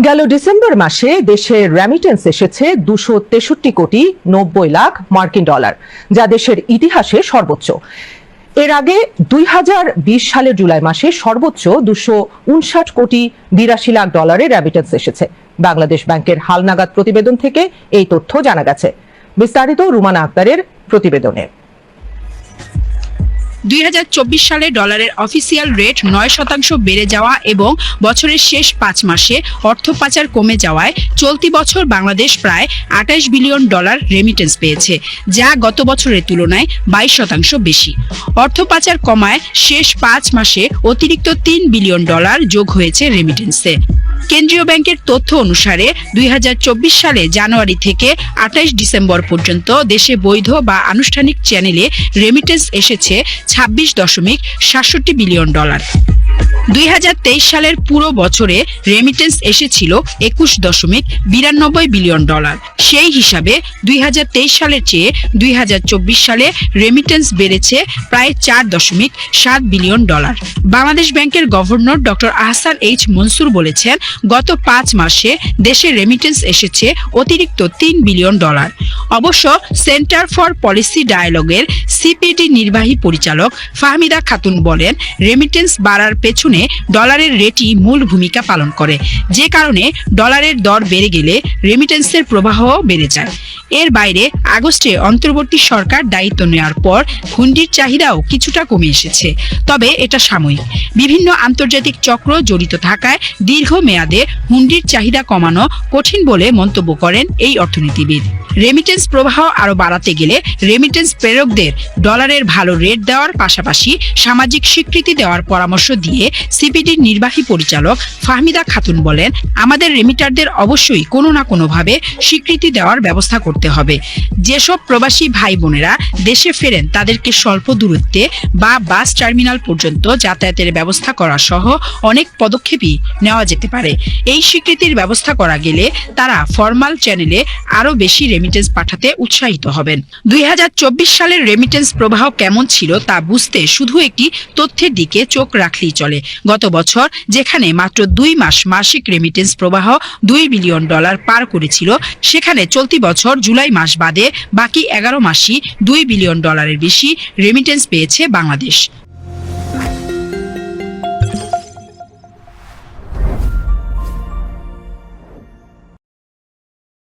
গেল ডিসেম্বর মাসে দেশে রেমিটেন্স এসেছে 263,90,00,000 মার্কিন ডলার, যা দেশের ইতিহাসে সর্বোচ্চ। এর আগে 2020 সালের জুলাই মাসে সর্বোচ্চ 259,82,00,000 ডলারের রেমিটেন্স এসেছে। বাংলাদেশ ব্যাংকের হালনাগাদ প্রতিবেদন থেকে এই তথ্য জানা গেছে। বিস্তারিত রুমানা আক্তারের প্রতিবেদনে। 2024 সালে ডলারের অফিসিয়াল রেট 9% বেড়ে যাওয়া এবং বছরের শেষ 5 মাসে অর্থ পাচার কমে যাওয়ায় চলতি বছর বাংলাদেশ প্রায় 28 বিলিয়ন ডলার রেমিটেন্স পেয়েছে, যা গত বছরের তুলনায় 22% বেশি। অর্থ পাচার কমায় শেষ 5 মাসে অতিরিক্ত 3 বিলিয়ন ডলার যোগ হয়েছে রেমিটেন্সে। কেন্দ্রীয় ব্যাংকের তথ্য অনুসারে 2024 সালে জানুয়ারি থেকে 28 ডিসেম্বর পর্যন্ত দেশে বৈধ বা আনুষ্ঠানিক চ্যানেলে রেমিটেন্স এসেছে 26.67 বিলিয়ন ডলার। 2023 সালের পুরো বছরে রেমিটেন্স এসেছিল 21.92 বিলিয়ন ডলার। সেই হিসাবে 2023 সালের চেয়ে 2024 সালে রেমিটেন্স বেড়েছে প্রায় 4.7 বিলিয়ন ডলার। বাংলাদেশ ব্যাংকের governor doctor Ahsan H Mansur বলেছেন, গত 5 মাসে দেশে রেমিটেন্স এসেছে অতিরিক্ত 3 বিলিয়ন ডলার। অবশ্য সেন্টার ফর পলিসি ডায়ালগের সিপিডি নির্বাহী পরিচালক ফাহমিদা খাতুন বলেন, রেমিটেন্স বাড়ার পেছনে ডলারের রেটই মূল ভূমিকা পালন করে, যে কারণে ডলারের দর বেড়ে গেলে রেমিটেন্সের প্রবাহ বেড়ে যায়। এর বাইরে আগস্টে অন্তর্বর্তী সরকার দায়িত্ব নেওয়ার পর হুন্ডির চাহিদাও কিছুটা কমে এসেছে, তবে এটা সাময়িক। বিভিন্ন আন্তর্জাতিক চক্র জড়িত থাকায় দীর্ঘমেয়াদে হুন্ডির চাহিদা কমানো কঠিন বলে মন্তব্য করেন এই অর্থনীতিবিদ। রেমিটেন্স প্রবাহ আরো বাড়াতে গেলে রেমিটেন্স প্রেরকদের ডলারের ভালো রেট দেওয়ার পাশাপাশি সামাজিক স্বীকৃতি দেওয়ার পরামর্শ দিয়ে সিপিডির নির্বাহী পরিচালক ফাহমিদা খাতুন বলেন, আমাদের রেমিটারদের অবশ্যই কোনো না কোনোভাবে স্বীকৃতি দেওয়ার ব্যবস্থা করতে হবে। যেসব প্রবাসী ভাই বোনেরা দেশে ফেরেন তাদেরকে স্বল্প দূরত্বে বা বাস টার্মিনাল পর্যন্ত যাতায়াতের ব্যবস্থা করা সহ অনেক পদক্ষেপই নেওয়া যেতে পারে। এই স্বীকৃতির ব্যবস্থা করা গেলে তারা ফরমাল চ্যানেলে আরো বেশি রেমিটেন্স পাঠাতে উৎসাহিত হবেন। 2024 সালের রেমিটেন্স প্রবাহ কেমন ছিল তা বুঝতে শুধু একটি তথ্যের দিকে চোখ রাখলেই চলে। গত বছর যেখানে মাত্র 2 মাস মাসিক রেমিটেন্স প্রবাহ 2 বিলিয়ন ডলার পার করেছিল, সেখানে চলতি বছর জুলাই মাস বাদে বাকি 11 মাসই 2 বিলিয়ন ডলারের বেশি রেমিটেন্স পেয়েছে বাংলাদেশ।